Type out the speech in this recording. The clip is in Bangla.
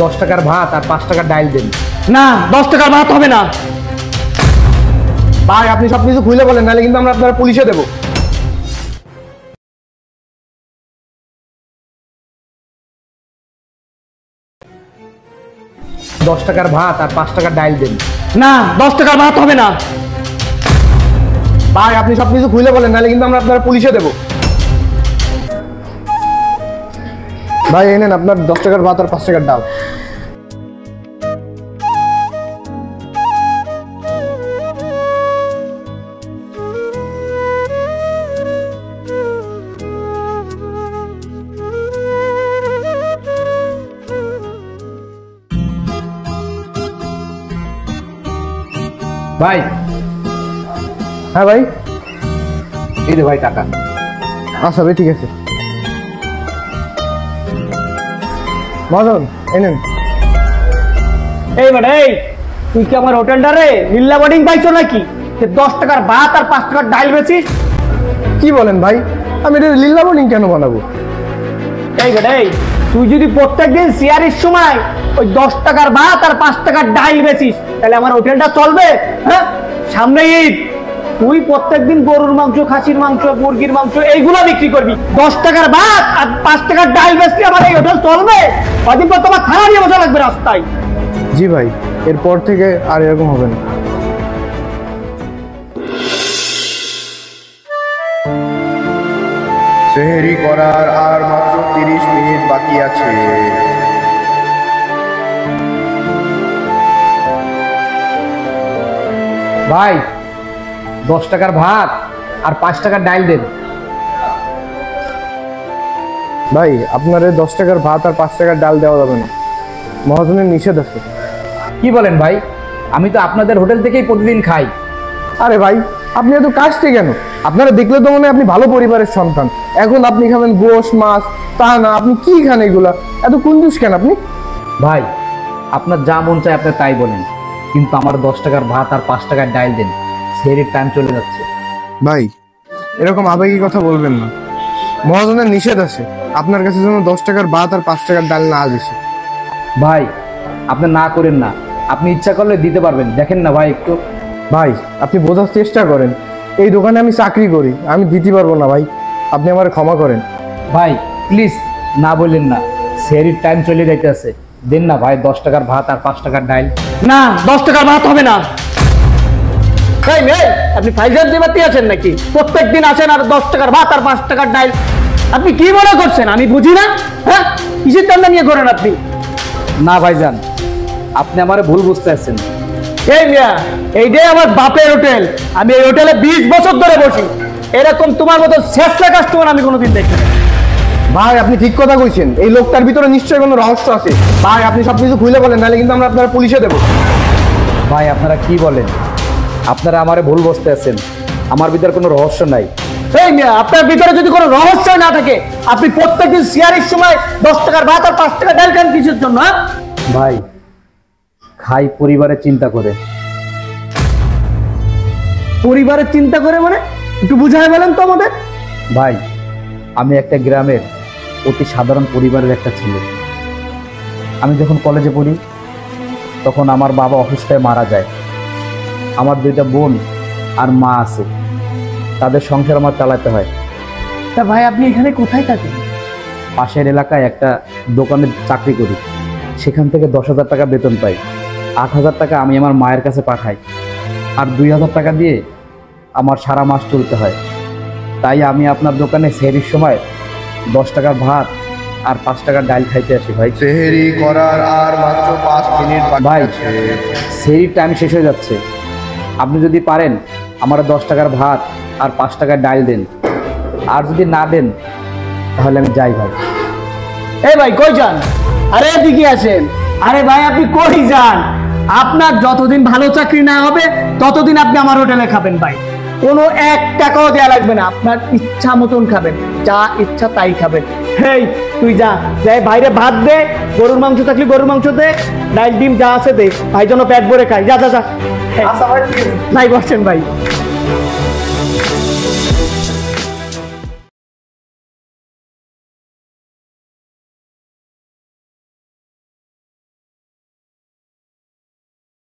10 টাকার ভাত আর 5 টাকার ডাল দেন। না 10 টাকার ভাত হবে না ভাই আপনি সবকিছু খুলে বলেন, নাহলে কিন্তু আমরা আপনার পুলিশে দেবো। দশ টাকার ভাত আর 5 টাকার ডাল দেন। না 10 টাকার ভাত হবে না ভাই আপনি সবকিছু খুলে বলেন, নাহলে কিন্তু আমরা আপনার পুলিশে দেবো। ভাই এই নেন আপনার 10 টাকার ভাত আর 5 টাকার ডাল। ভাই হ্যাঁ ভাই, এই দে ভাই টাকা। আচ্ছা ভাই ঠিক আছে। মহাজন এই নেন। এই মানে এই তুই কি আমার হোটেলটা রে নীলা বোর্ডিং পাইছো নাকি? 10 টাকার ভাত আর 5 টাকার ডাল বেচিস? কি বলেন ভাই, আমি এটা লীলা বোর্ডিং কেন বানাবো? এই বেটা এই তুই যদি প্রত্যেকদিন সিয়ারের সময় ওই 10 টাকার ভাত আর 5 টাকার ডাল বেচিস, তাহলে আমার হোটেলটা চলবে? হ্যাঁ, সামনে ঈদ, তুই প্রত্যেকদিন গরুর মাংস, খাসির মাংস, মুরগির মাংস এইগুলো বিক্রি করবি, 10 টাকার ভাত আর 5 টাকার ডাল বেচলে আমার এই হোটেল চলবে? কদিন পর তোমার থানা নিয়ে বসা লাগবে রাস্তায়। জি ভাই, এরপর থেকে আর এরকম হবে না। সেহরি করার আর মাত্র 30 মিনিট বাকি আছে। ভাই 10 টাকার ভাত আর 5 টাকার ডাল দেন। ভাই আপনার 10 টাকার ভাত আর 5 টাকার ডাল দেওয়া যাবে না, মহাজনের নিষেধ আছে। কি বলেন ভাই, আমি তো আপনাদের হোটেল থেকেই প্রতিদিন খাই। আরে ভাই আপনি এত কাজটি কেন? আপনারা দেখলে তো মনে হয় আপনি ভালো পরিবারের সন্তান, এখন আপনি খাবেন গোশ মাছ, তা না, আপনি কি খান এগুলা? এত কুঞ্জুস কেন আপনি? ভাই আপনার যা মন চায় আপনি তাই বলেন, কিন্তু আমার 10 টাকার ভাত আর 5 টাকার ডাল দেন, সেহরির টাইম চলে যাচ্ছে। ভাই এরকম আবেগী কথা বলবেন না, মহাজনের নিষেধ আছে। আপনার কাছে যেন 10 টাকার ভাত আর 5 টাকার ডাল না আসে। ভাই আপনি না করেন না, আপনি ইচ্ছা করলে দিতে পারবেন, দেখেন না ভাই একটু। ভাই আপনি বোঝার চেষ্টা করেন, এই দোকানে আমি চাকরি করি, আমি দিতে পারবো না ভাই, আপনি আমার ক্ষমা করেন। ভাই প্লিজ না বললেন না, সেহরির টাইম চলে যাইতেছে, দেন না ভাই 10 টাকার ভাত আর 5 টাকার ডাল। না 10 টাকার ভাত হবে না। এই মেয়ে, আপনি ফাইজার দেবাতি আছেন নাকি? প্রত্যেকদিন আসেন আর 10 টাকার ভাত আর 5 টাকার ডাল। আপনি কি মনে করছেন আমি বুঝি না? হ্যাঁ, কিসের ধান্দা নিয়ে করেন আপনি? না ভাইজান, আপনি আমারে ভুল বুঝতে আছেন। এই মিয়া, এইটাই আমার বাপের হোটেল, আমি এই হোটেলে 20 বছর ধরে বসি, এরকম তোমার মতো শেষলা কাস্টমার আমি কোনোদিন দেখিনি। ভাই আপনি ঠিক কথা কইছেন, এই লোকটার ভিতরে নিশ্চয়ই কোনো রহস্য আছে। ভাই আপনি সবকিছু খুলে বলেন, নাহলে কিন্তু আমরা আপনারা পুলিশে দেবো। ভাই আপনারা কি বলেন? আপনারা আমারে ভুল বুঝতে আছেন, আমার ভিতরে কোনো রহস্য নাই। এই মিয়া, আপনার ভিতরে যদি কোনো রহস্য না থাকে, আপনি প্রত্যেকদিন সিয়ারের সময় 10 টাকার ভাত আর 5 টাকার ডাল খান কিসের জন্য? ভাই খাই পরিবারের চিন্তা করে। পরিবারের চিন্তা করে মানে একটু বুঝায় বলেন তো আমাদের। ভাই আমি একটা গ্রামের অতি সাধারণ পরিবারের একটা ছেলে। আমি যখন কলেজে পড়ি তখন আমার বাবা অসুস্থতায় মারা যায়। আমার 2টা বোন আর মা আছে, তাদের সংসার আমার চালাতে হয়। তা ভাই আপনি এখানে কোথায় থাকেন? পাশের এলাকায় একটা দোকানে চাকরি করি, সেখান থেকে 10,000 টাকা বেতন পাই। 8,000 টাকা আমি আমার মায়ের কাছে পাঠাই, আর 2,000 টাকা দিয়ে আমার সারা মাস চলতে হয়। তাই আমি আপনার দোকানে সেহরির সময় 10 টাকার ভাত আর 5 টাকার ডাল খাইতে আসি। ভাই সেহরি করার আর মাত্র 5 মিনিট বাকি ভাই, আছে। সেহরির টাইম শেষ হয়ে যাচ্ছে, আপনি যদি পারেন আমার 10 টাকার ভাত আর 5 টাকার ডাল দেন, আর যদি না দেন তাহলে আমি যাই। ভাই এই ভাই কই যান? আরে এদিকে আসেন। আরে ভাই আপনি কই যান? আপনার যতদিন ভালো চাকরি না হবে ততদিন আপনি আমার হোটেলে খাবেন ভাই, কোনো 1 টাকাও দেয়া লাগবে না, আপনার ইচ্ছা মতন খাবেন, যা ইচ্ছা তাই খাবেন। হেই তুই যা, যাই বাইরে ভাত দে, গরুর মাংস থাকলে গরুর মাংস দে, ডাল ডিম যা আছে দে, ভাই যেন পেট ভরে খাই। যা যা যা। আচ্ছা ভাই ঠিক আছে। নাই বসছেন ভাই।